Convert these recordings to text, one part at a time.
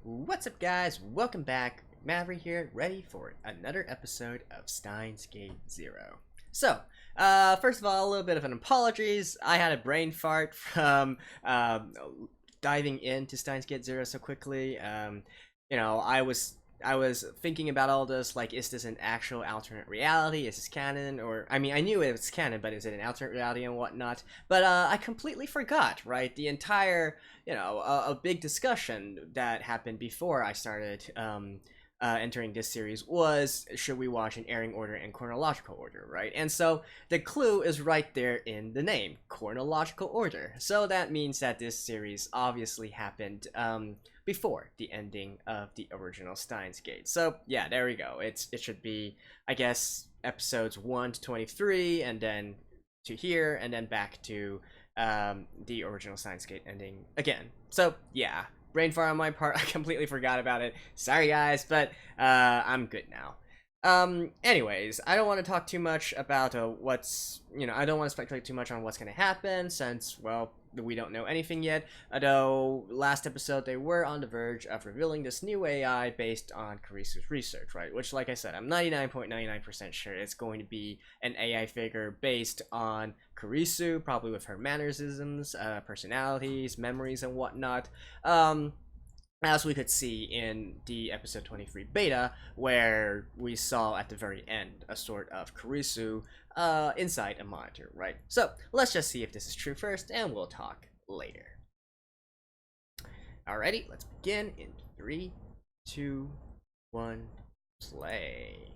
What's up, guys? Welcome back. Maverick here, ready for another episode of Steins Gate 0. So, first of all, a little bit of an apologies. I had a brain fart from diving into Steins Gate 0 so quickly. I was thinking about all this, like, is this an actual alternate reality? Is this canon? Or, I mean, I knew it was canon, but is it an alternate reality and whatnot? But I completely forgot, right? The entire, a big discussion that happened before I started entering this series was, should we watch in airing order and chronological order, right? And so the clue is right there in the name, chronological order. So that means that this series obviously happened before the ending of the original Steins Gate. So yeah, there we go. It should be, I guess, episodes 1 to 23, and then to here, and then back to the original Steins Gate ending again. So yeah, brain fart on my part. I completely forgot about it. Sorry guys, but I'm good now. Anyways, I don't want to talk too much about I don't want to speculate too much on what's going to happen, since, well, we don't know anything yet. Although last episode they were on the verge of revealing this new AI based on Kurisu's research, right? Which, like I said, I'm 99.99% sure it's going to be an AI figure based on Kurisu, probably with her mannerisms, personalities, memories, and whatnot. As we could see in the episode 23 beta, where we saw at the very end a sort of Kurisu inside a monitor, right? So let's just see if this is true first, and we'll talk later. Alrighty, let's begin in 3, 2, 1, play.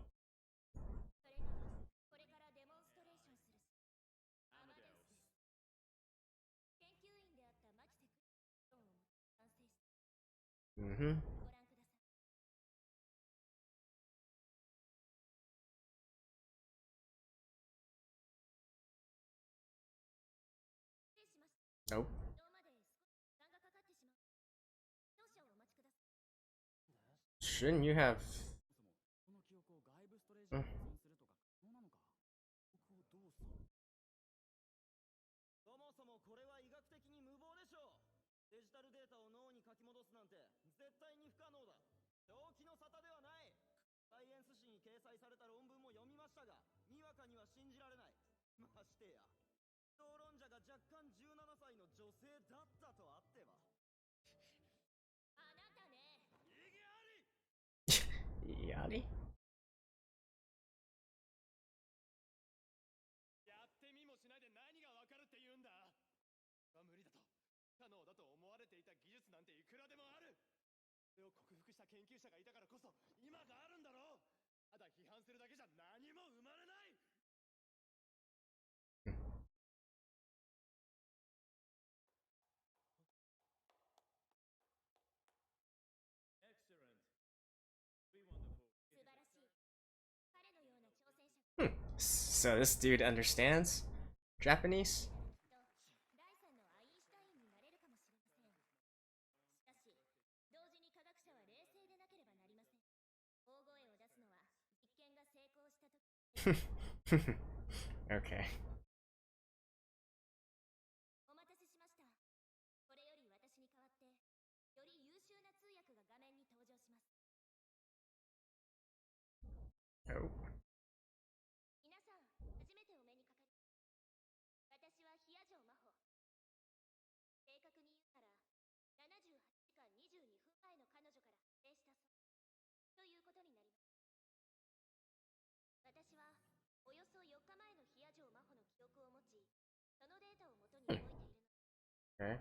Mm-hmm. Oh. Shouldn't you have... Yachty? So this dude understands Japanese? Okay. Oh. Okay.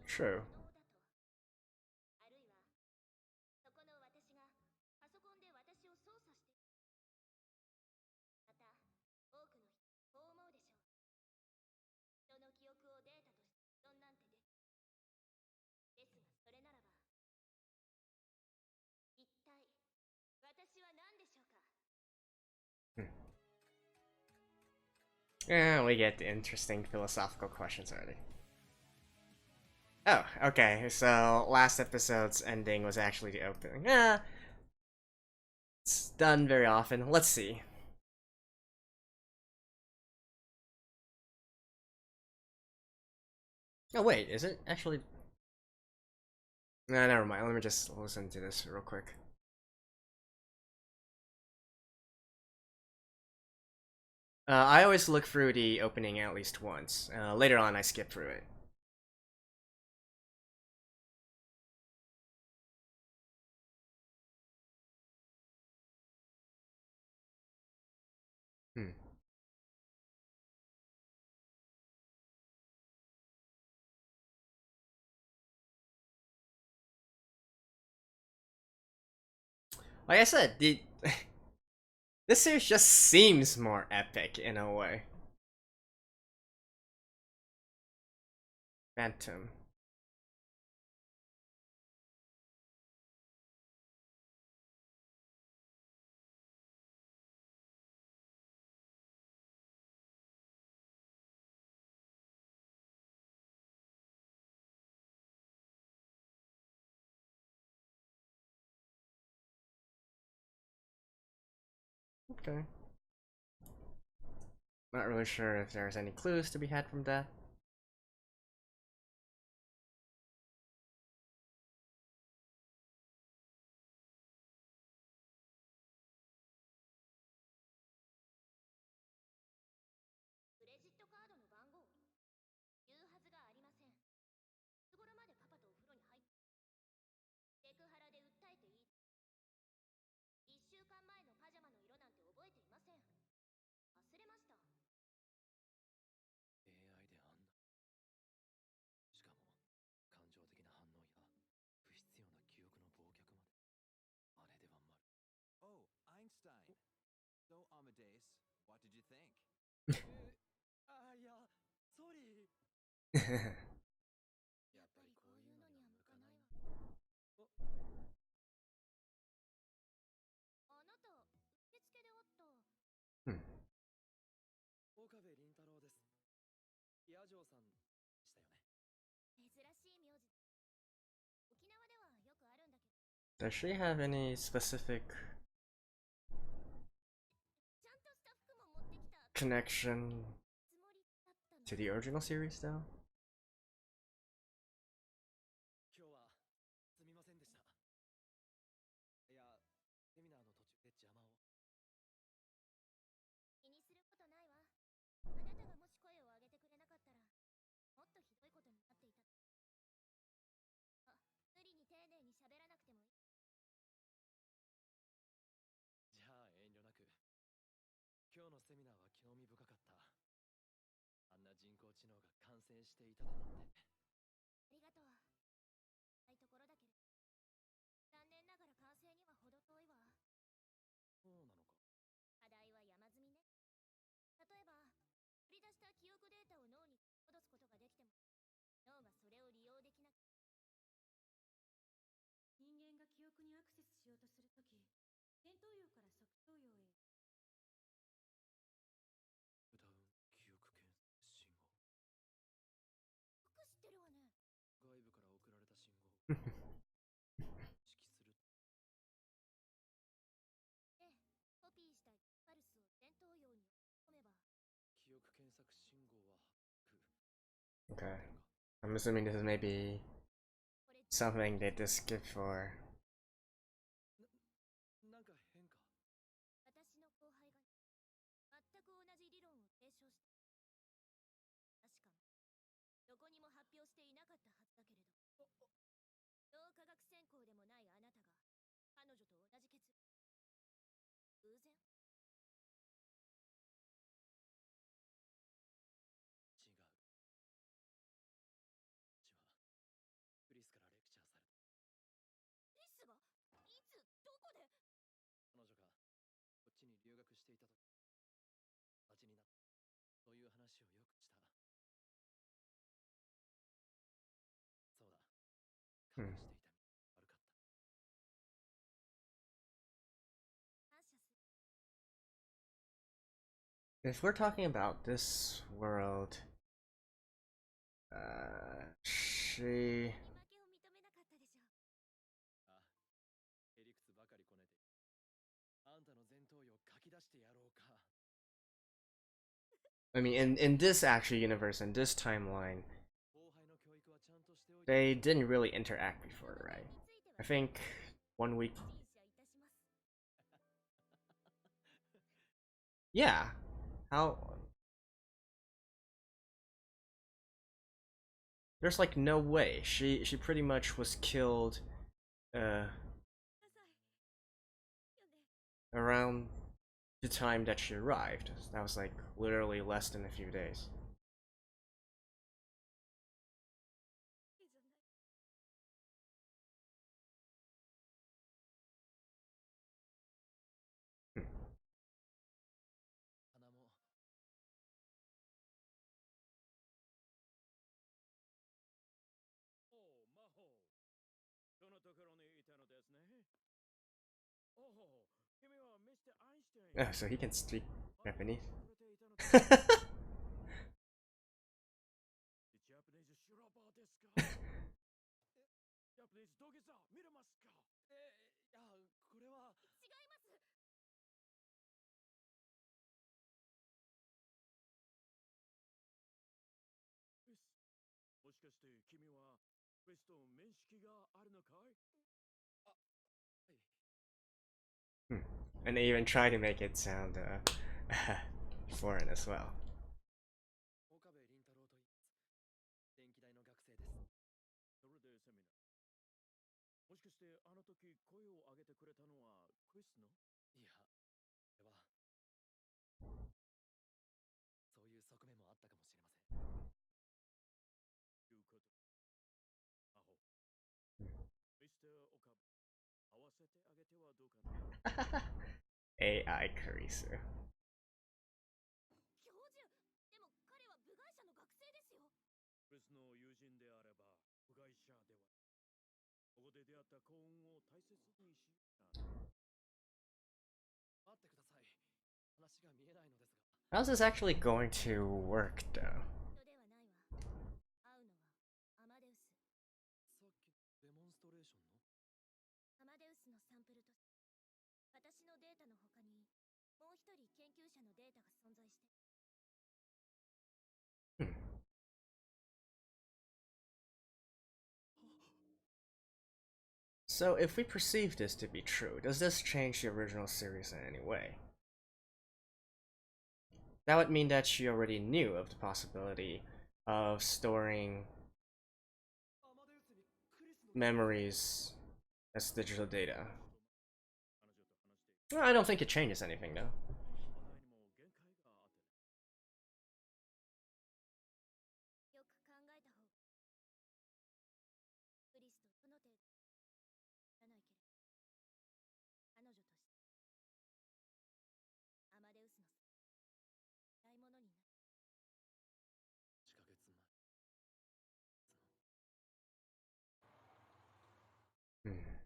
True. Yeah, we get the interesting philosophical questions already. Oh, okay, so last episode's ending was actually the opening. Yeah. It's done very often. Let's see. Oh wait, is it actually? Nah, never mind. Let me just listen to this real quick. I always look through the opening at least once. Later on, I skip through it. Hmm. Like I said, this series just seems more epic in a way. Phantom. Okay. Not really sure if there's any clues to be had from that. Oh, Einstein. So, Amadeus, what did you think? いや、sorry. やっぱりこういうのには向かないわ。あなた、受付で会った。Hmm. 岡部倫太郎です。野城さんでしたよね。珍しい名字。沖縄ではよくあるんだけど。Does she have any specific connection to the original series, though? 今日はすみませんでした。いや、セミナーの途中で邪魔を。気にすることないわ。あなたがもし声を上げてくれなかったら、もっとひどいことになっていた。あ、無理に丁寧に喋らなくてもいい。じゃあ遠慮なく。今日のセミナーは興味深かった。あんな人工知能が完成していただなんて。ありがとう。ないところだけど。残念ながら完成には程遠いわ。そうなのか。課題は山積みね。例えば、取り出した記憶データを脳に戻すことができても、脳がそれを利用できなく。人間が記憶にアクセスしようとするとき、前頭葉から側頭葉へ。ダウン記憶検索信号。よく知ってるわね。外部から送られた信号を識する。ええ、コピーしたパルスを前頭葉に込めば、記憶検索信号は把握。 Okay. I'm assuming this is maybe something they just skip for. なんか変か。私の後輩が全く同じ理論を提唱した。確かどこにも発表していなかったはずだけれど、脳科学専攻でもないあなたが彼女と同じ結論。偶然？違う。私はクリスからレクチャーされた。クリスが？いつ？どこで？彼女がこっちに留学していた時、友達になった。そういう話をよくした。そうだ。隠していた。悪かった。感謝する。If we're talking about this world, she. 負けを認めなかったでしょ。あ、へりくつばかりこねて。I mean, in this actual universe, in this timeline, they didn't really interact before, right? I think 1 week. Yeah. How? There's like no way. She pretty much was killed around the time that she arrived. That was like literally less than a few days. Oh, so he can speak Japanese. Hmm. And they even try to make it sound foreign as well. AI Kurisu. How's this actually going to work though? Hmm. So if we perceive this to be true, does this change the original series in any way? That would mean that she already knew of the possibility of storing memories as digital data. Well, I don't think it changes anything though. Hmm.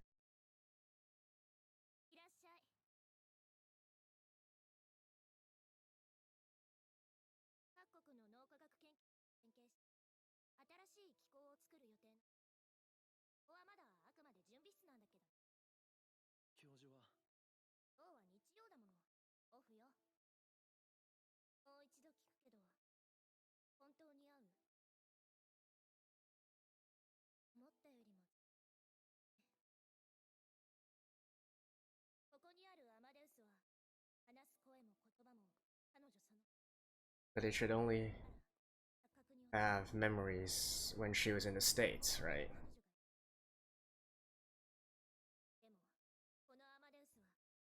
But they should only have memories when she was in the States, right?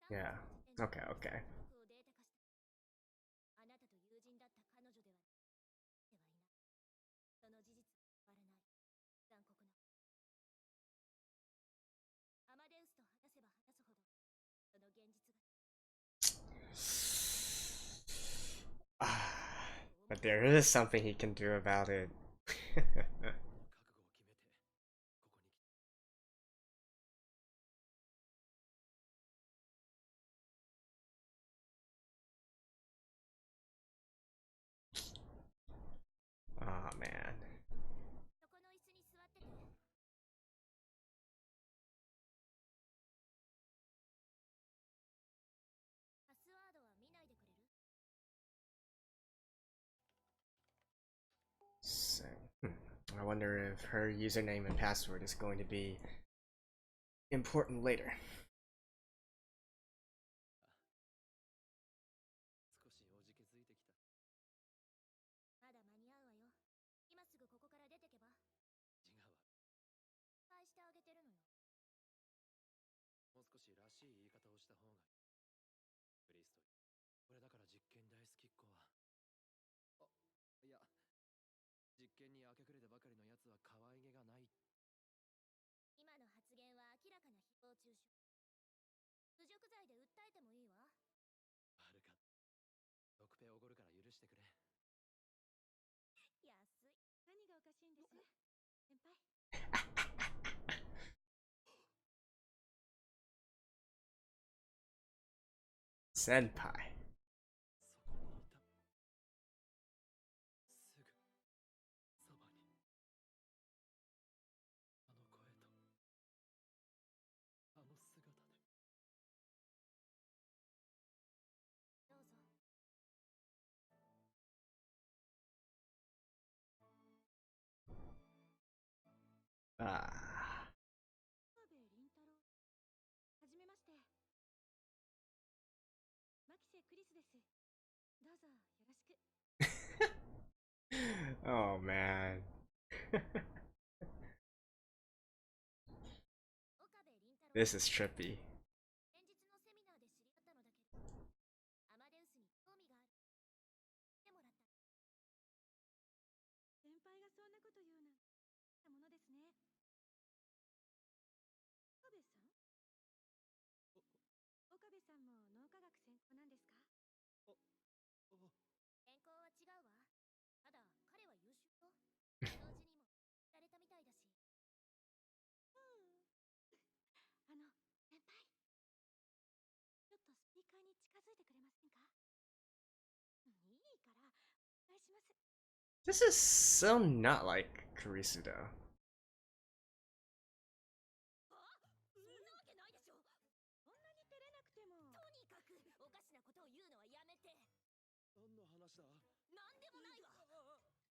Yeah. Okay, okay. But there is something he can do about it. Oh man. I wonder if her username and password is going to be important later. 少しおじけづいてきた。まだ間に合うわよ。今すぐここから出てけば。違うわ。返してあげてるのよ。もう少しらしい言い方をした方がいい。クリスト。これだから実験大好きっ子は。あ、いや、実験に明け暮れてばかりのやつは可愛げがない。今の発言は明らかな誹謗中傷。侮辱罪で訴えてもいいわ。悪かった。6ペおごるから許してくれ。安い。何がおかしいんです先輩。Senpai. そこにいた。すぐそばに。あの声とあの姿で。どうぞ。Ah. 岡部倫太郎。はじめまして。牧瀬クリスです。どうぞよろしく。Oh man. 岡部倫太郎。 This is trippy. 先日のセミナーで知り合ったのだけど、アマデウスに興味がある。来てもらった。先輩がそんなこと言うなんてたものですね。岡部さん？岡部さんも脳科学専攻なんですか？専攻は違うわ。ただ彼は優秀よ。同時にもされたみたいだし。先輩。ちょっとスピーカーに近づいてくれませんか？いいから、お願いします。 This is so not like Kurisu though. そんなわけないでしょ。そんなに照れなくても。とにかくおかしなことを言うのはやめて。何の話だ？なんでもないわ。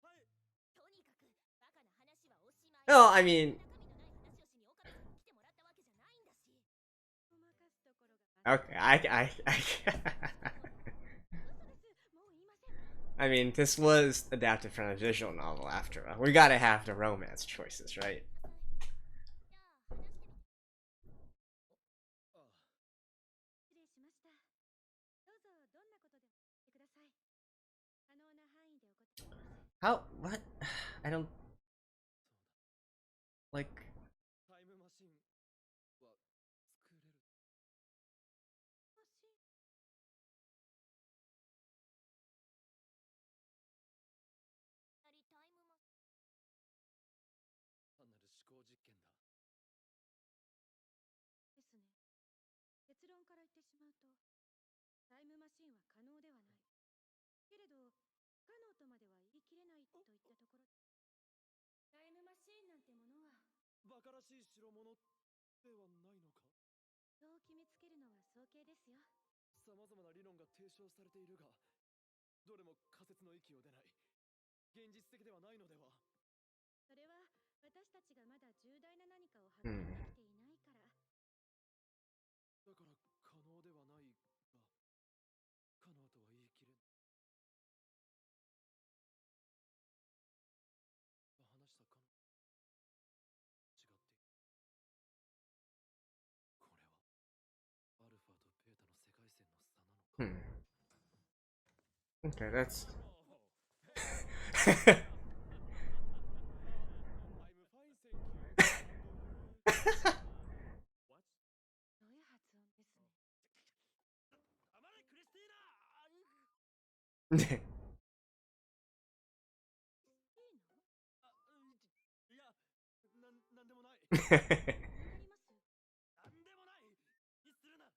はい。とにかくバカな話はおしまい。 Oh, I mean, 中身のない話をしに岡部さんに来てもらったわけじゃないんだし。ごまかすところが。 okay, I mean, this was adapted from a visual novel after all. We gotta have the romance choices, right? ああ。失礼しました。どうぞどんなことでも言ってください。可能な範囲でお答えします。 How? What? I don't そうだ。 like. タイムマシンは作れる。マシン。なりタイムマシン。単なる思考実験だ。ですね。結論から言ってしまうと、タイムマシンは可能ではない。けれど、不可能とまでは言い切れないといったところ。タイムマシンなんてものは、バカらしい代物ではないのか？そう決めつけるのは早計ですよ。さまざまな理論が提唱されているが、どれも仮説の域を出ない。現実的ではないのでは？それは私たちがまだ重大な何かを発見できていないから。だから可能ではないが、可能とは言い切れない。話した可能違っている。これはアルファとベータの世界線の差なのか。Okay, that's. I'm fine, thank you. What? どういう発音ですね。あまれクリスティーナ。いいの？いや、なんでもない。気になります。なんでもない。にするな。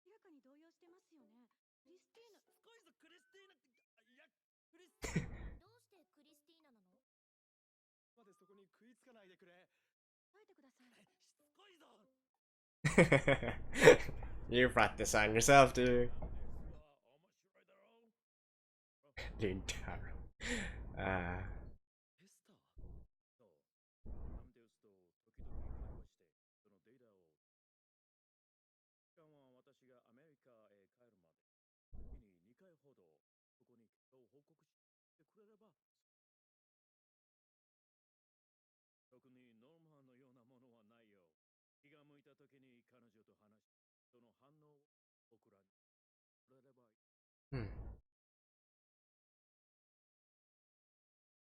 明らかに動揺してますよね。クリスティーナ。しつこいぞクリスティーナって。いや、クリス。どうしてクリスティーナなの？までそこに食いつかないでくれ。答えてください。しつこいぞ。You brought this on yourself, dude. 面白いだろう。 Dude, Taro. エスター。そう。ほどここに結果を報告してくれれば、特にノルマのようなものはないよ。気が向いた時に彼女と話し、その反応を僕らにくれればいい。Hmm.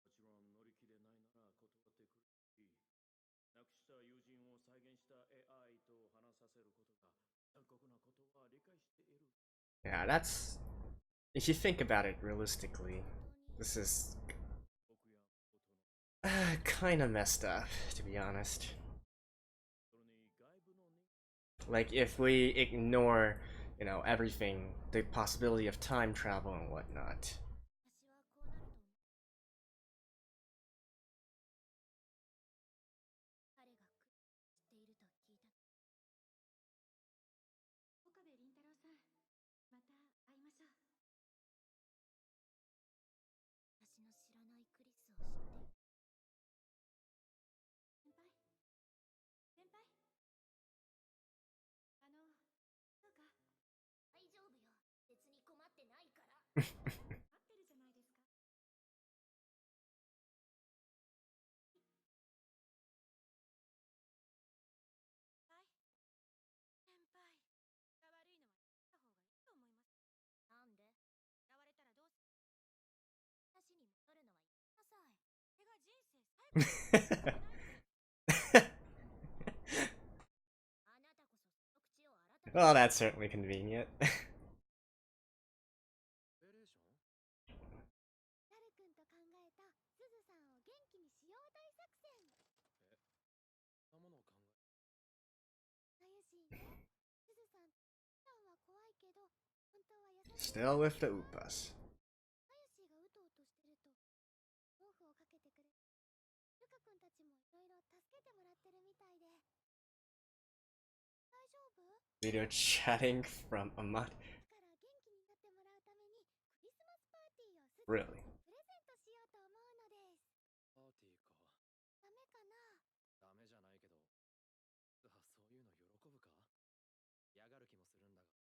もちろん乗り切れないなら断ってくれ。亡くした友人を再現した AI と話させることが残酷なことは理解している。 Yeah, that's. If you think about it realistically, this is 僕や弟の kind of messed up, to be honest. それに外部の人 Like, if we ignore, everything, the possibility of time travel and whatnot. 私はこうなると思う。彼が知っていると聞いた。岡部倫太郎さん、また会いましょう。私の知らないクリスを知っている。先輩、先輩。どうか。大丈夫よ。別に困ってないから。合ってるじゃないですか。はい。先輩。が悪いのはした方がいいと思います。なんで？嫌われたらどうする？私に戻るのはやめなさい。これが人生最後のことじゃないです。あなたこそその口を改めて。Well, that's certainly convenient. オペレーション。ダル君と考えたズズさんを元気にしよう大作戦。そんなものを考え。なゆしんね。ズズさん、普段は怖いけど、本当は優しい。 Still with the Upas. なゆしがうとうとしてると、毛布をかけてくれ。ルカ君たちもいろいろ助けてもらってるみたいで。大丈夫？ Video chatting from a month. から元気になってもらうためにクリスマスパーティーをする。 Really? プレゼントしようと思うのです。パーティーか。ダメかな？ダメじゃないけど。そういうの喜ぶか？嫌がる気もするんだが。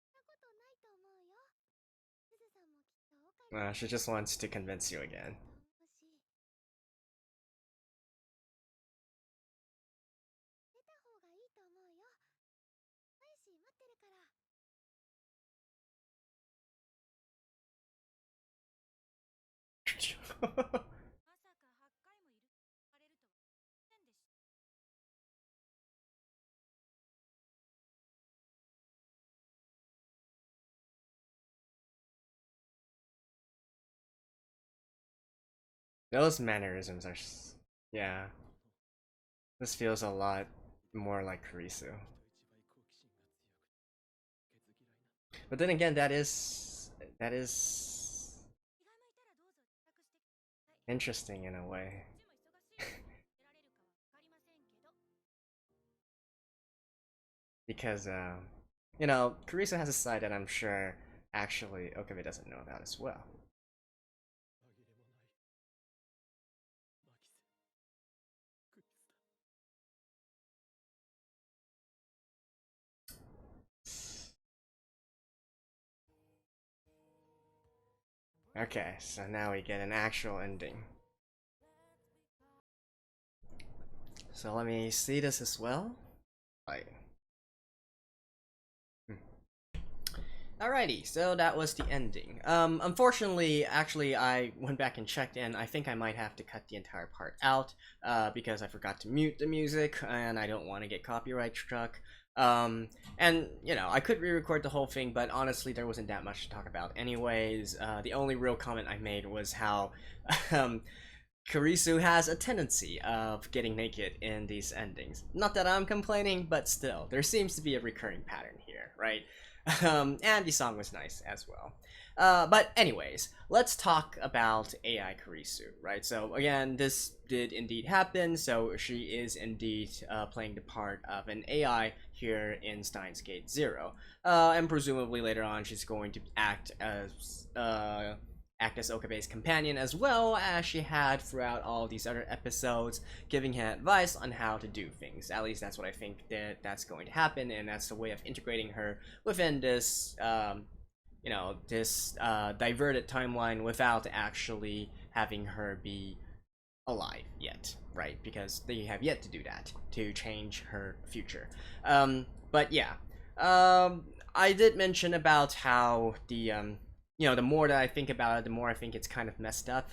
そんなことないと思うよ。ズズさんもきっと岡部 She just wants to convince you again. と思うし。出た方がいいと思うよ。なゆし待ってるから。まさか8回もいるされるとは思いませんでした。Those mannerisms are. Yeah. This feels a lot more like Kurisu. But then again, that is. Interesting in a way. Because, Kurisu has a side that I'm sure actually Okabe doesn't know about as well. Okay, so now we get an actual ending. So let me see this as well. Alrighty, so that was the ending. Unfortunately, actually, I went back and checked, and I think I might have to cut the entire part out, because I forgot to mute the music, and I don't want to get copyright struck. And, I could re-record the whole thing, but honestly, there wasn't that much to talk about anyways. The only real comment I made was how, Kurisu has a tendency of getting naked in these endings. Not that I'm complaining, but still, there seems to be a recurring pattern here, right? And the song was nice as well. But anyways, let's talk about AI Kurisu, right? So again, this did indeed happen, so she is indeed playing the part of an AI here in Steins Gate 0. And presumably later on she's going to act as Okabe's companion as well as she had throughout all these other episodes, giving him advice on how to do things. At least that's what I think that's going to happen, and that's the way of integrating her within this, this diverted timeline without actually having her be alive yet, right? Because they have yet to do that to change her future. But yeah, I did mention about how the more that I think about it, the more I think it's kind of messed up.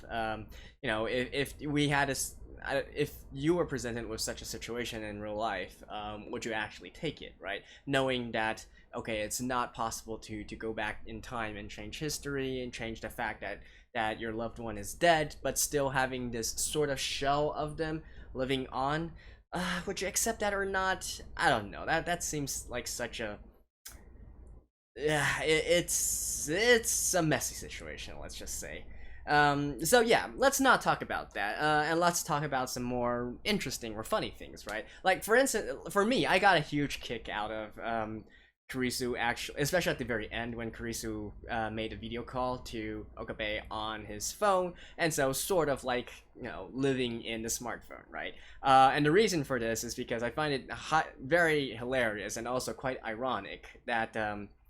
If we had if you were presented with such a situation in real life, would you actually take it, right? Knowing that, okay, it's not possible to go back in time and change history and change the fact that your loved one is dead, but still having this sort of shell of them living on. Would you accept that or not? I don't know. That seems like such a it's a messy situation, let's just say. So yeah, let's not talk about that, and let's talk about some more interesting or funny things, right? Like, for instance, for me, I got a huge kick out of Kurisu, actually, especially at the very end when Kurisu made a video call to Okabe on his phone, and so sort of like, living in the smartphone, right? And the reason for this is because I find it very hilarious and also quite ironic that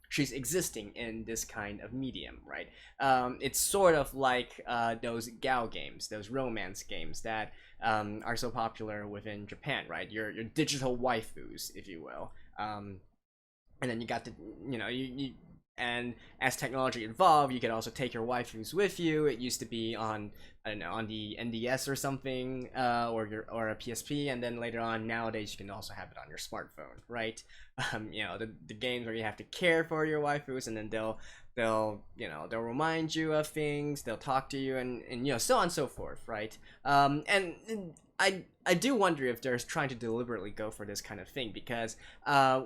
she's existing in this kind of medium, right? It's sort of like those gal games, those romance games that are so popular within Japan, right? Your digital waifus, if you will. And then you got to, and as technology evolved, you could also take your waifus with you. It used to be on, I don't know, on the NDS or something, or a PSP, and then later on, nowadays, you can also have it on your smartphone, right? The games where you have to care for your waifus, and then they'll remind you of things, they'll talk to you, and so on and so forth, right? And I do wonder if they're trying to deliberately go for this kind of thing, because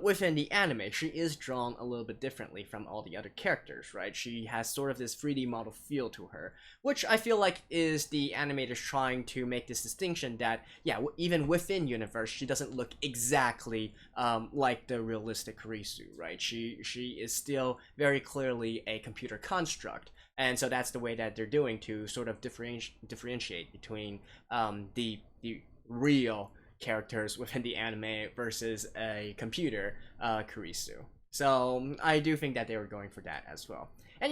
within the anime, she is drawn a little bit differently from all the other characters, right? She has sort of this 3D model feel to her, which I feel like is the animators trying to make this distinction that, yeah, even within universe, she doesn't look exactly like the realistic Kurisu, right? She is still very clearly a computer construct. And so that's the way that they're doing to sort of differentiate between the real characters within the anime versus a computer Kurisu. So I do think that they were going for that as well. And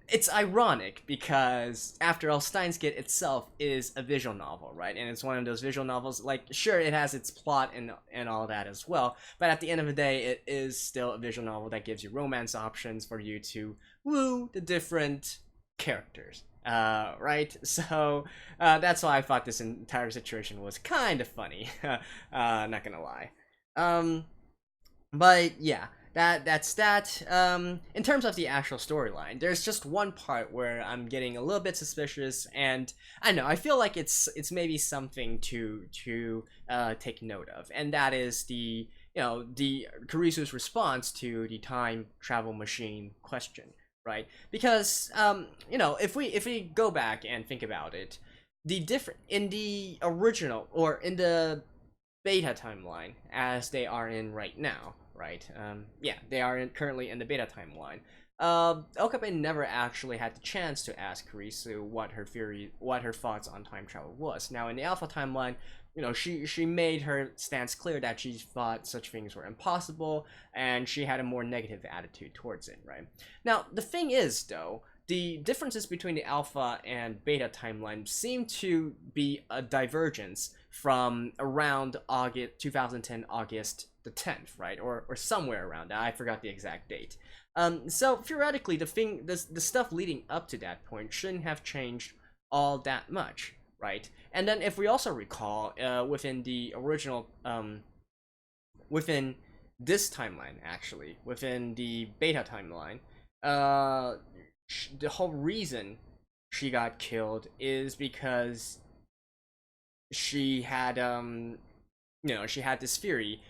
it's ironic because, after all, Steinsgate itself is a visual novel, right? And it's one of those visual novels, like, sure, it has its plot and all that as well, but at the end of the day, it is still a visual novel that gives you romance options for you to woo the different characters. Right? So that's why I thought this entire situation was kind of funny. Not gonna lie. But yeah, that's that. In terms of the actual storyline, there's just one part where I'm getting a little bit suspicious, and I don't know, I feel like it's maybe something to take note of, and that is the Kurisu's response to the time travel machine question, right? Because if we go back and think about it, in the original, or in the beta timeline as they are in right now, right? They are currently in the beta timeline. Okabe never actually had the chance to ask Kurisu what her thoughts on time travel was. Now, in the alpha timeline, she made her stance clear that she thought such things were impossible, and she had a more negative attitude towards it, right? Now, the thing is, though, the differences between the alpha and beta timeline seem to be a divergence from around 2010 August the 10th, right? Or somewhere around that. I forgot the exact date. So theoretically, the stuff leading up to that point shouldn't have changed all that much, right? And then, if we also recall, within the original, within this timeline, actually, within the beta timeline, the whole reason she got killed is because she had she had this theory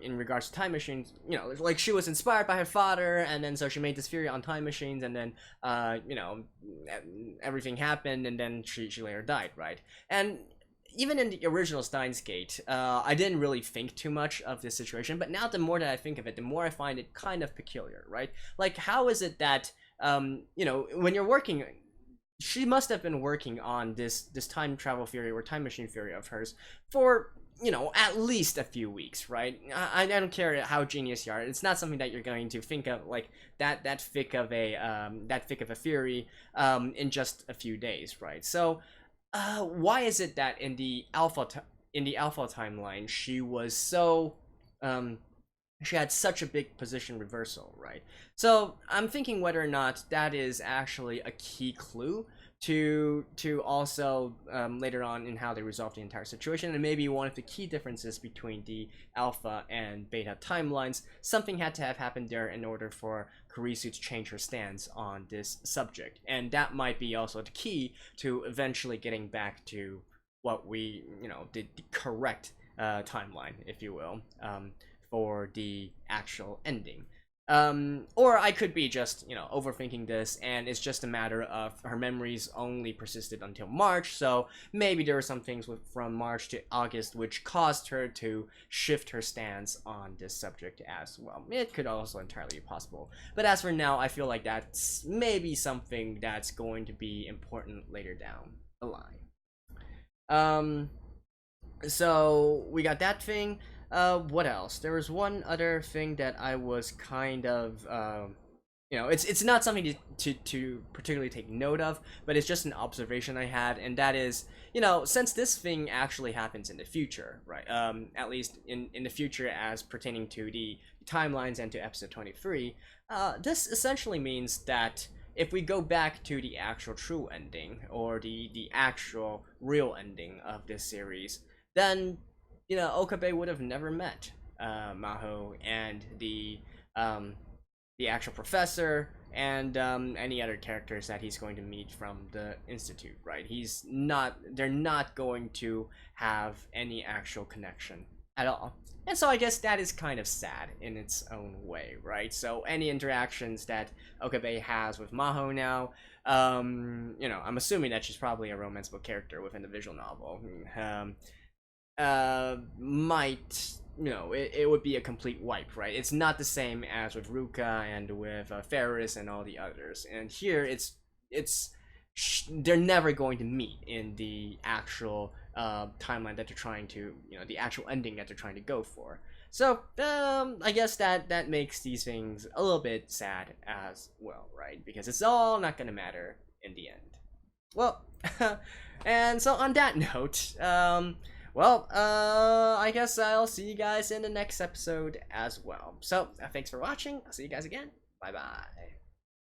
in regards to time machines. Like, she was inspired by her father, and then so she made this theory on time machines, and then everything happened, and then she later died, right? And even in the original Steinsgate, I didn't really think too much of this situation, but now the more that I think of it, the more I find it kind of peculiar, right? Like, how is it that when you're working, she must have been working on this time travel theory or time machine theory of hers for at least a few weeks, right? I don't care how genius you are. It's not something that you're going to think of like that thick of a theory in just a few days, right? So why is it that in the alpha timeline she was so she had such a big position reversal, right? So I'm thinking whether or not that is actually a key clue to also later on in how they resolve the entire situation, and maybe one of the key differences between the alpha and beta timelines. Something had to have happened there in order for Kurisu to change her stance on this subject, and that might be also the key to eventually getting back to what we the correct timeline, if you will, for the actual ending. Or I could be just, overthinking this, and it's just a matter of her memories only persisted until March, so maybe there were some things from March to August which caused her to shift her stance on this subject as well. It could also entirely be possible. But as for now, I feel like that's maybe something that's going to be important later down the line. So we got that thing. What else? There was one other thing that I was kind of, it's not something to particularly take note of, but it's just an observation I had, and that is, since this thing actually happens in the future, right? At least in the future as pertaining to the timelines and to episode 23, this essentially means that if we go back to the actual true ending, or the actual real ending of this series, then Okabe would have never met Maho and the actual professor and any other characters that he's going to meet from the institute, right? They're not going to have any actual connection at all. And so I guess that is kind of sad in its own way, right? So any interactions that Okabe has with Maho now, I'm assuming that she's probably a romance book character within the visual novel. Might, it would be a complete wipe, right? It's not the same as with Ruka and with Ferris and all the others. And here, they're never going to meet in the actual timeline that they're trying to, the actual ending that they're trying to go for. So, I guess that makes these things a little bit sad as well, right? Because it's all not gonna matter in the end. Well, and so on that note, I guess I'll see you guys in the next episode as well. So, thanks for watching. I'll see you guys again. Bye-bye.